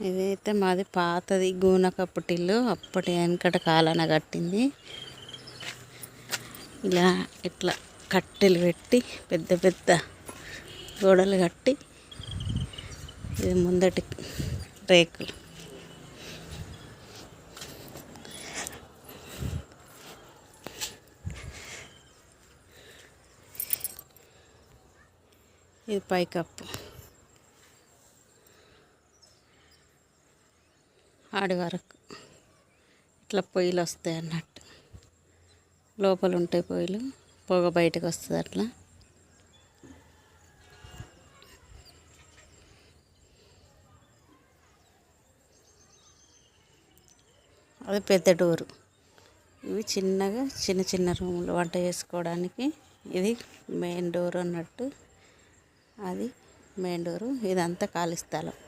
ఇదైతే మాది పాతది గూనకప్పుటిల్లు, అప్పటి వెనకట కాలాన కట్టింది. ఇలా ఇట్లా కట్టెలు పెట్టి పెద్ద పెద్ద గోడలు కట్టి, ఇది ముందటి రేకులు. ఇది పైకప్పు. ఆడి వరకు ఇట్లా పొయ్యిలు వస్తాయి అన్నట్టు, లోపల ఉంటాయి పొయ్యిలు, పొగ బయటకు వస్తుంది అట్లా. అది పెద్ద డోరు. ఇవి చిన్నగా చిన్న చిన్న రూములు వంట చేసుకోవడానికి. ఇది మెయిన్ డోర్ అన్నట్టు, అది మెయిన్ డోరు. ఇదంతా ఖాళీ స్థలం.